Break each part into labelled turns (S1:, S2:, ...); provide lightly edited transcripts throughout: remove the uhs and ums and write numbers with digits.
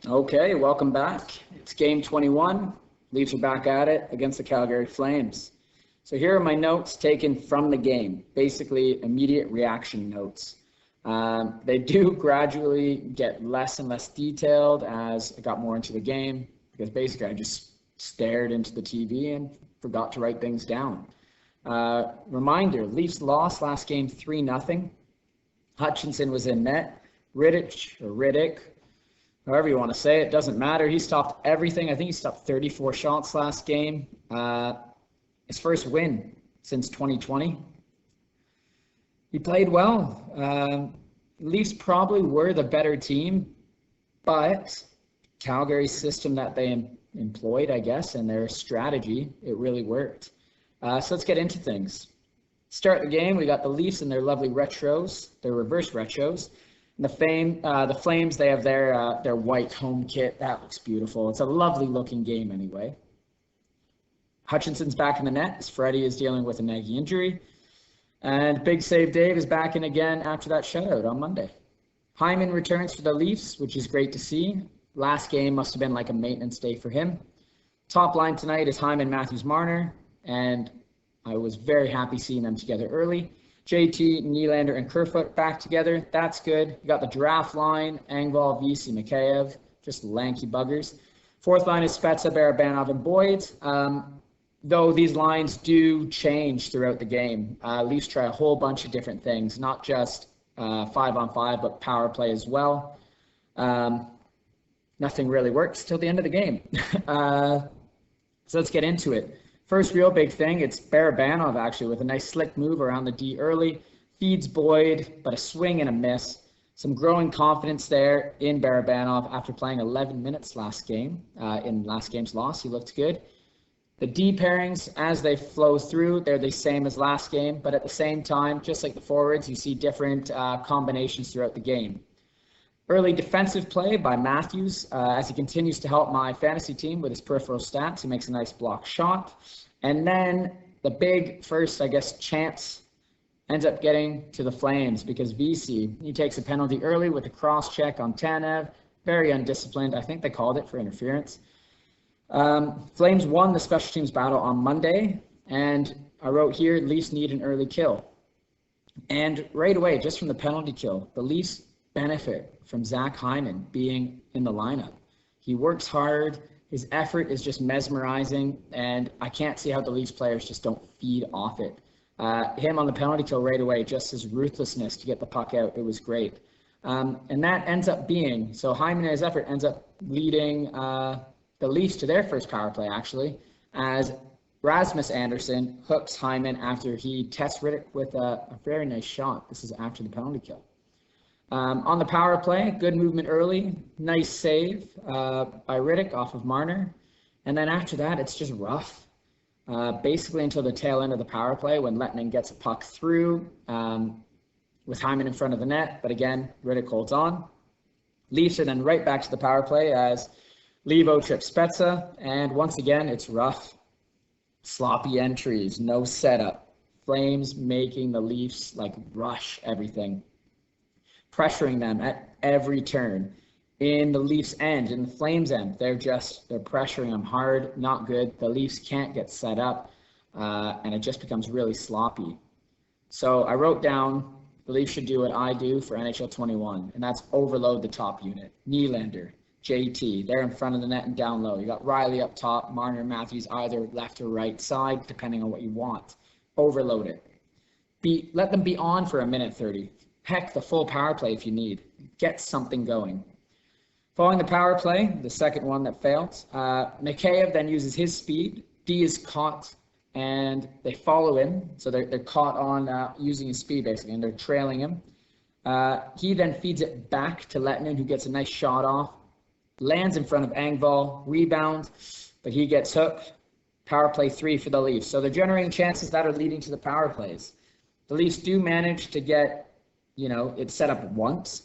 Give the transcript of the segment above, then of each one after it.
S1: Okay, welcome back. It's game 21. Leafs are back at it against the Calgary Flames. So here are my notes taken from the game, basically immediate reaction notes. They do gradually get less and less detailed as I got more into the game because basically I just stared into the TV and forgot to write things down. Reminder, Leafs lost last game 3-0. Hutchinson was in net. Riddick, however you want to say it, doesn't matter. He stopped everything. I think he stopped 34 shots last game. His first win since 2020. He played well. Leafs probably were the better team, but Calgary's system that they employed, I guess, and their strategy, it really worked. So let's get into things. Start the game, we got the Leafs and their lovely retros, their reverse retros. And the Flames, they have their white home kit. That looks beautiful. It's a lovely looking game anyway. Hutchinson's back in the net as Freddie is dealing with a nagging injury. And Big Save Dave is back in again after that shutout on Monday. Hyman returns for the Leafs, which is great to see. Last game must have been like a maintenance day for him. Top line tonight is Hyman, Matthews, Marner. And I was very happy seeing them together early. JT, Nylander, and Kerfoot back together. That's good. You got the giraffe line, Engvall, Vesey, Mikheyev, just lanky buggers. Fourth line is Spezza, Barabanov, and Boyd. Though these lines do change throughout the game. Leafs try a whole bunch of different things, not just 5-on-5, but power play as well. Nothing really works till the end of the game. So let's get into it. First real big thing, it's Barabanov actually with a nice slick move around the D early. Feeds Boyd, but a swing and a miss. Some growing confidence there in Barabanov after playing 11 minutes last game. In last game's loss, he looked good. The D pairings, as they flow through, they're the same as last game, but at the same time, just like the forwards, you see different combinations throughout the game. Early defensive play by Matthews as he continues to help my fantasy team with his peripheral stats. He makes a nice block shot. And then the big first, I guess, chance ends up getting to the Flames because Vesey, he takes a penalty early with a cross check on Tanev. Very undisciplined. I think they called it for interference. Flames won the special teams battle on Monday. And I wrote here, Leafs need an early kill. And right away, just from the penalty kill, the Leafs benefit from Zach Hyman being in the lineup. He works hard. His effort is just mesmerizing, and I can't see how the Leafs players just don't feed off it. Him on the penalty kill right away, just his ruthlessness to get the puck out, it was great. And that ends up being, so Hyman and his effort ends up leading the Leafs to their first power play, actually, as Rasmus Andersson hooks Hyman after he tests Riddick with a very nice shot. This is after the penalty kill. On the power play, good movement early, nice save by Riddick off of Marner. And then after that, it's just rough. Basically until the tail end of the power play when Lettinen gets a puck through with Hyman in front of the net. But again, Riddick holds on. Leafs are then right back to the power play as Levo trips Spezza. And once again, it's rough. Sloppy entries, no setup. Flames making the Leafs like rush everything. Pressuring them at every turn. In the Leafs' end, in the Flames' end, they're pressuring them hard, not good. The Leafs can't get set up, and it just becomes really sloppy. So I wrote down the Leafs should do what I do for NHL 21, and that's overload the top unit. Nylander, JT, they're in front of the net and down low. You got Riley up top, Marner, Matthews, either left or right side, depending on what you want. Overload it. Let them be on for a minute 30. Heck, the full power play if you need. Get something going. Following the power play, the second one that failed, Mikheyev then uses his speed. D is caught, and they follow him. So they're caught on using his speed, basically, and they're trailing him. He then feeds it back to Lettinen, who gets a nice shot off. Lands in front of Engvall, rebound, but he gets hooked. Power play 3 for the Leafs. So they're generating chances that are leading to the power plays. The Leafs do manage to get it's set up once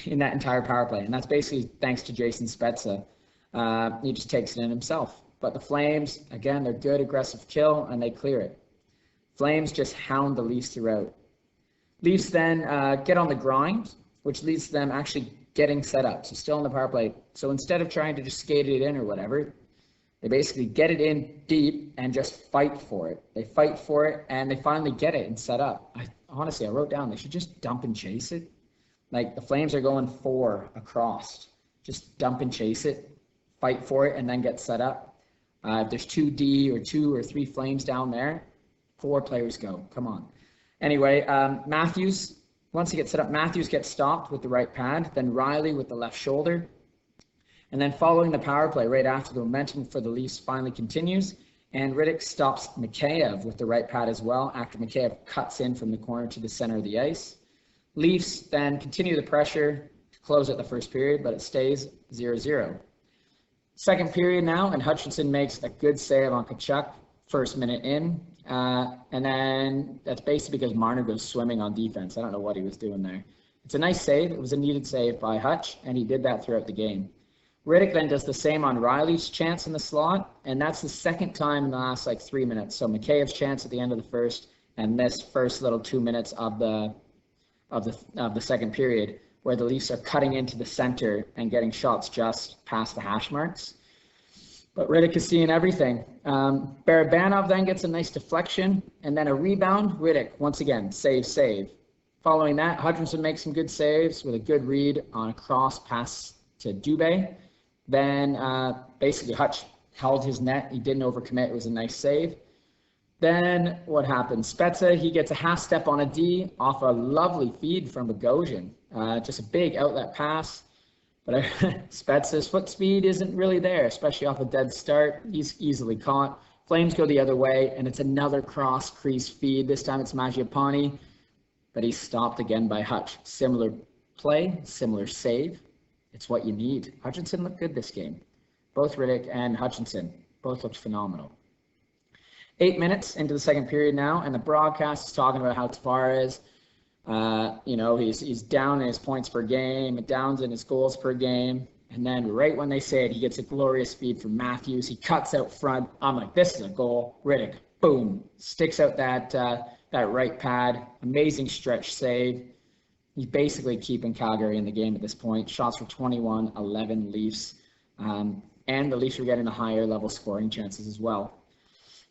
S1: in that entire power play. And that's basically thanks to Jason Spezza. He just takes it in himself. But the Flames, again, they're good, aggressive kill, and they clear it. Flames just hound the Leafs throughout. Leafs then get on the grind, which leads to them actually getting set up. So still on the power play. So instead of trying to just skate it in or whatever, they basically get it in deep and just fight for it. They fight for it, and they finally get it and set up. Honestly, I wrote down they should just dump and chase it. Like, the Flames are going 4 across. Just dump and chase it, fight for it, and then get set up. If there's 2D or 2 or 3 Flames down there, 4 players go. Come on. Anyway, Matthews, once he gets set up, Matthews gets stopped with the right pad, then Riley with the left shoulder. And then following the power play, right after, the momentum for the Leafs finally continues, and Rittich stops Mikheyev with the right pad as well after Mikheyev cuts in from the corner to the center of the ice. Leafs then continue the pressure to close out the first period, but it stays 0-0. Second period now, and Hutchinson makes a good save on Tkachuk, first minute in, and then that's basically because Marner goes swimming on defense. I don't know what he was doing there. It's a nice save. It was a needed save by Hutch, and he did that throughout the game. Rittich then does the same on Riley's chance in the slot, and that's the second time in the last 3 minutes. So Mikheyev's chance at the end of the first, and this first little 2 minutes of the second period, where the Leafs are cutting into the center and getting shots just past the hash marks. But Rittich is seeing everything. Barabanov then gets a nice deflection, and then a rebound. Rittich, once again, save. Following that, Hutchinson makes some good saves with a good read on a cross pass to Dubé. Then basically Hutch held his net. He didn't overcommit. It was a nice save. Then what happens? Spezza, he gets a half step on a D off a lovely feed from Bogosian. Just a big outlet pass. But Spezza's foot speed isn't really there, especially off a dead start. He's easily caught. Flames go the other way, and it's another cross crease feed. This time it's Mangiapane, but he's stopped again by Hutch. Similar play, similar save. It's what you need. Hutchinson looked good this game. Both Rittich and Hutchinson both looked phenomenal. 8 minutes into the second period now, and the broadcast is talking about how Tavares, he's down in his points per game, down in his goals per game, and then right when they say it, he gets a glorious feed from Matthews. He cuts out front. I'm like, this is a goal. Rittich, boom, sticks out that right pad. Amazing stretch save. He's basically keeping Calgary in the game at this point. Shots for 21-11 Leafs, and the Leafs are getting the higher level scoring chances as well.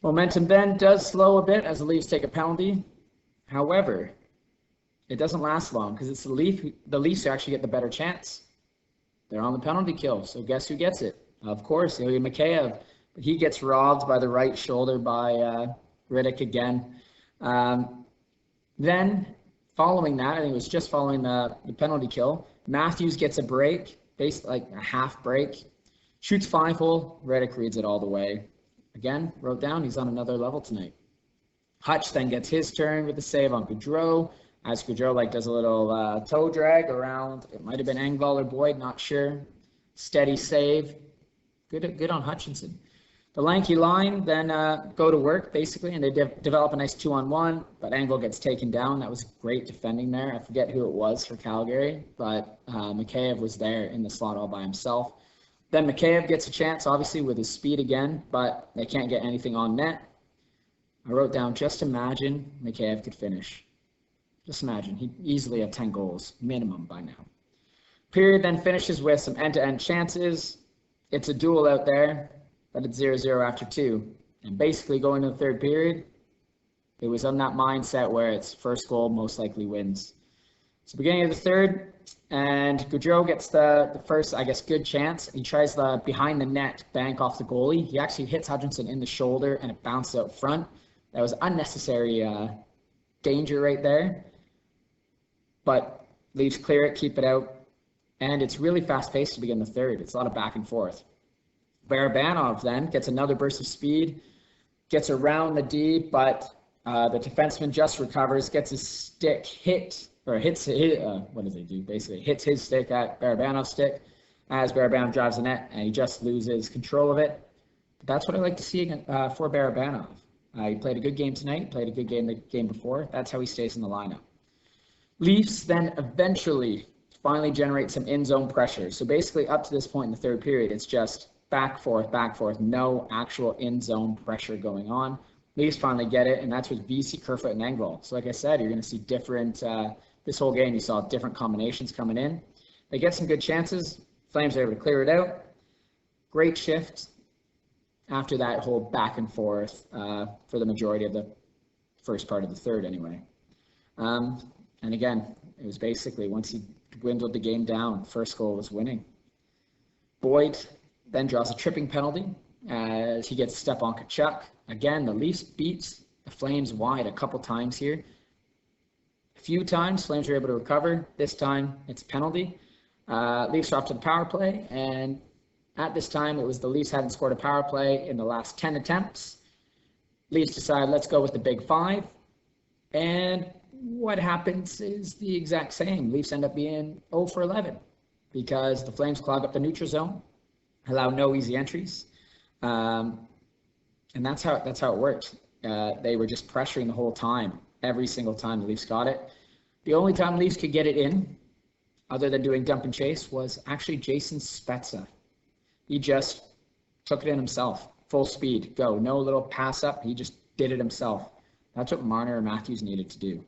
S1: Momentum then does slow a bit as the Leafs take a penalty. However, it doesn't last long because it's the Leafs who actually get the better chance. They're on the penalty kill, so guess who gets it? Of course, Ilya Mikheyev. But he gets robbed by the right shoulder by Rittich again. Then, following that, I think it was just following the penalty kill, Matthews gets a break, basically like a half break, shoots 5-hole, Rittich reads it all the way. Again, wrote down, he's on another level tonight. Hutch then gets his turn with the save on Gaudreau, as Gaudreau does a little toe drag around. It might have been Engvall or Boyd, not sure. Steady save. Good on Hutchinson. The lanky line then go to work, basically, and they develop a nice 2-on-1, but Engvall gets taken down. That was great defending there. I forget who it was for Calgary, but Mikheyev was there in the slot all by himself. Then Mikheyev gets a chance, obviously, with his speed again, but they can't get anything on net. I wrote down, just imagine Mikheyev could finish. Just imagine, he'd easily have 10 goals, minimum by now. Period then finishes with some end-to-end chances. It's a duel out there, but it's 0-0 after 2. And basically going to the third period, it was on that mindset where it's first goal most likely wins. So beginning of the third, and Gaudreau gets the first, good chance. He tries the behind the net bank off the goalie. He actually hits Hutchinson in the shoulder, and it bounces out front. That was unnecessary danger right there. But Leafs clear it, keep it out, and it's really fast-paced to begin the third. It's a lot of back and forth. Barabanov then gets another burst of speed, gets around the D, but the defenseman just recovers, gets his stick hit, or hits his stick at Barabanov's stick as Barabanov drives the net, and he just loses control of it. But that's what I like to see for Barabanov. He played a good game tonight, played a good game the game before. That's how he stays in the lineup. Leafs then eventually finally generate some in-zone pressure. So basically up to this point in the third period, it's just back, forth, no actual in-zone pressure going on. Leafs finally get it, and that's with VC, Kerfoot, and Engvall. So like I said, you're going to see different, this whole game you saw different combinations coming in. They get some good chances. Flames are able to clear it out. Great shift after that whole back and forth for the majority of the first part of the third anyway. And again, it was basically once he dwindled the game down, first goal was winning. Boyd then draws a tripping penalty as he gets a step on Tkachuk. Again, the Leafs beats the Flames wide a couple times here. A few times, Flames are able to recover. This time, it's a penalty. Leafs are off to the power play, and at this time, it was the Leafs hadn't scored a power play in the last 10 attempts. Leafs decide, let's go with the big five. And what happens is the exact same. Leafs end up being 0 for 11 because the Flames clog up the neutral zone, allow no easy entries. And that's how it worked. They were just pressuring the whole time. Every single time the Leafs got it. The only time Leafs could get it in, other than doing dump and chase, was actually Jason Spezza. He just took it in himself, full speed, go. No little pass up, he just did it himself. That's what Marner and Matthews needed to do.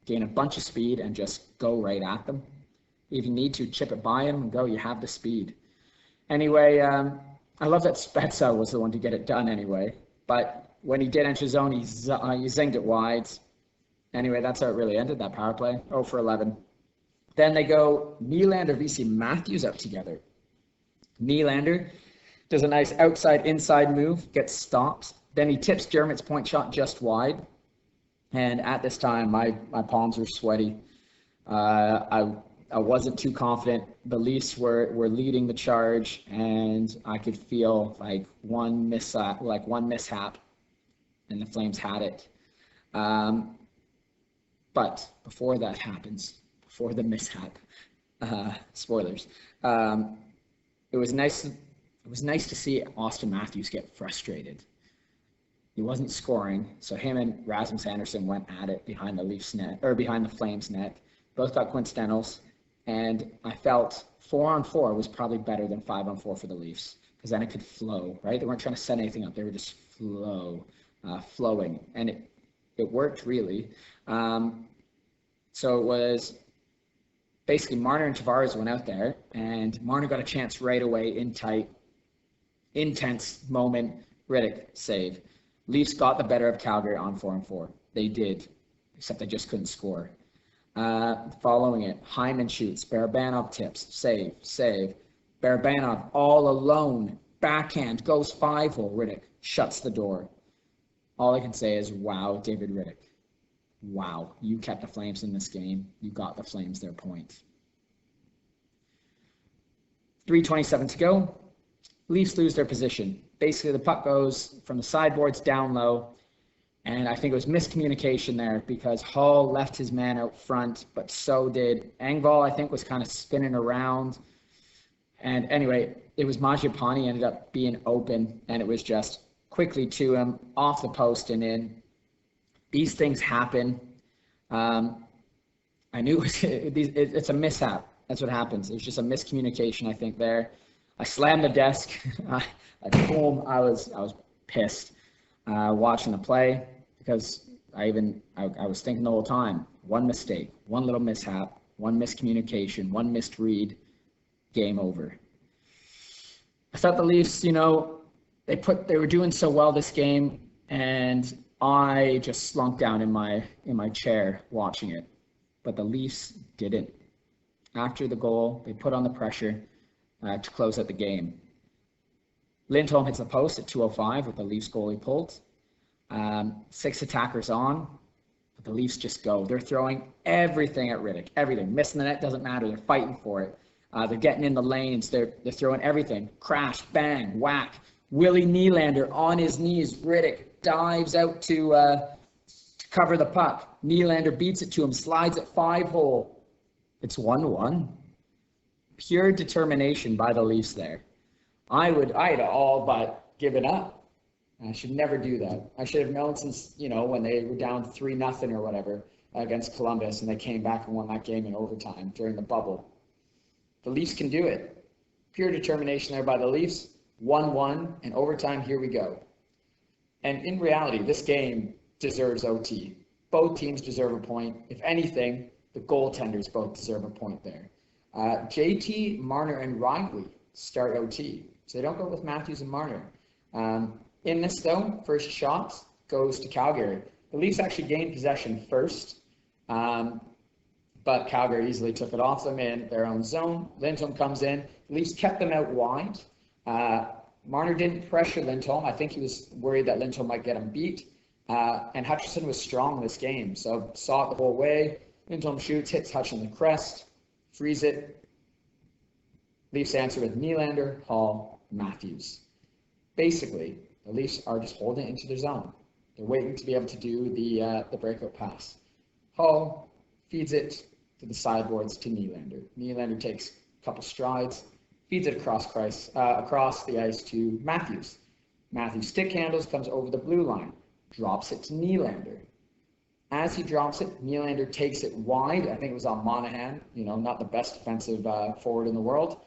S1: Gain a bunch of speed and just go right at them. If you need to, chip it by him and go, you have the speed. Anyway, I love that Spezza was the one to get it done anyway. But when he did enter zone, he zinged it wide. Anyway, that's how it really ended, that power play, 0 for 11. Then they go Nylander, VC Matthews up together. Nylander does a nice outside-inside move, gets stopped. Then he tips Dermott's point shot just wide. And at this time, my palms were sweaty. I wasn't too confident. The Leafs were leading the charge, and I could feel like one mishap, and the Flames had it. But before that happens, before the mishap, spoilers. It was nice to see Austin Matthews get frustrated. He wasn't scoring, so him and Rasmus Andersson went at it behind the Leafs net, or behind the Flames net. Both got coincidentals, and I felt 4-on-4 was probably better than 5-on-4 for the Leafs, because then it could flow, right? They weren't trying to set anything up; they were just flowing, and it worked really. So it was basically Marner and Tavares went out there, and Marner got a chance right away in tight, intense moment. Rittich save. Leafs got the better of Calgary on 4-on-4. They did, except they just couldn't score. Following it, Hyman shoots. Barabanov tips. Save. Barabanov all alone. Backhand. Goes 5-hole. Rittich shuts the door. All I can say is, wow, David Rittich. Wow, you kept the Flames in this game. You got the Flames their point. 3:27 to go. Leafs lose their position. Basically, the puck goes from the sideboards down low, and I think it was miscommunication there because Hall left his man out front, but so did Engvall. I think was kind of spinning around, and anyway, it was Mangiapane ended up being open, and it was just quickly to him, off the post and in. These things happen. I knew it's a mishap. That's what happens. It was just a miscommunication, I think, there. I slammed the desk. Boom! I was pissed watching the play because I was thinking the whole time, one mistake, one little mishap, one miscommunication, one missed read, game over. I thought the Leafs, they were doing so well this game, and I just slumped down in my chair watching it. But the Leafs didn't. After the goal, they put on the pressure to close out the game. Lindholm hits the post at 2:05 with the Leafs goalie pulled. 6 attackers on, but the Leafs just go. They're throwing everything at Rittich, everything. Missing the net doesn't matter. They're fighting for it. They're getting in the lanes. They're throwing everything. Crash, bang, whack. Willie Nylander on his knees. Rittich dives out to cover the puck. Nylander beats it to him, slides at 5-hole. It's 1-1. Pure determination by the Leafs there. I had all but given up. I should never do that. I should have known since, when they were down 3-0 or whatever against Columbus, and they came back and won that game in overtime during the bubble. The Leafs can do it. Pure determination there by the Leafs. 1-1, and overtime, here we go. And in reality, this game deserves OT. Both teams deserve a point. If anything, the goaltenders both deserve a point there. JT, Marner, and Riley start OT. So they don't go with Matthews and Marner. In this, though, first shot goes to Calgary. The Leafs actually gained possession first, but Calgary easily took it off them in their own zone. Lindholm comes in. The Leafs kept them out wide. Marner didn't pressure Lindholm. I think he was worried that Lindholm might get him beat. And Hutchinson was strong this game, so saw it the whole way. Lindholm shoots, hits Hutch in the crest, frees it. Leafs answer with Nylander, Hall, Matthews. Basically, the Leafs are just holding it into their zone. They're waiting to be able to do the breakout pass. Hall feeds it to the sideboards to Nylander. Nylander takes a couple strides, feeds it across the ice to Matthews. Matthews stick handles, comes over the blue line, drops it to Nylander. As he drops it, Nylander takes it wide. I think it was on Monahan, not the best defensive forward in the world.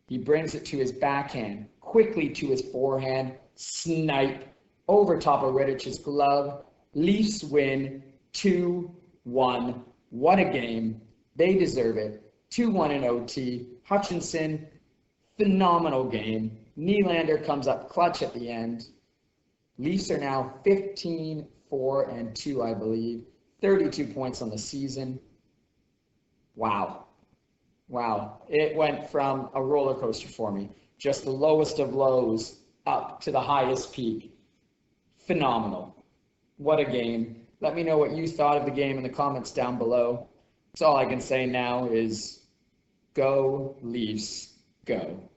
S1: He brings it to his backhand, quickly to his forehand, snipe, over top of Rittich's glove. Leafs win 2-1. What a game. They deserve it. 2-1 in OT. Hutchinson, phenomenal game. Nylander comes up clutch at the end. Leafs are now 15-4-2, I believe. 32 points on the season. Wow. It went from a roller coaster for me. Just the lowest of lows up to the highest peak. Phenomenal. What a game. Let me know what you thought of the game in the comments down below. That's all I can say now is go Leafs, go.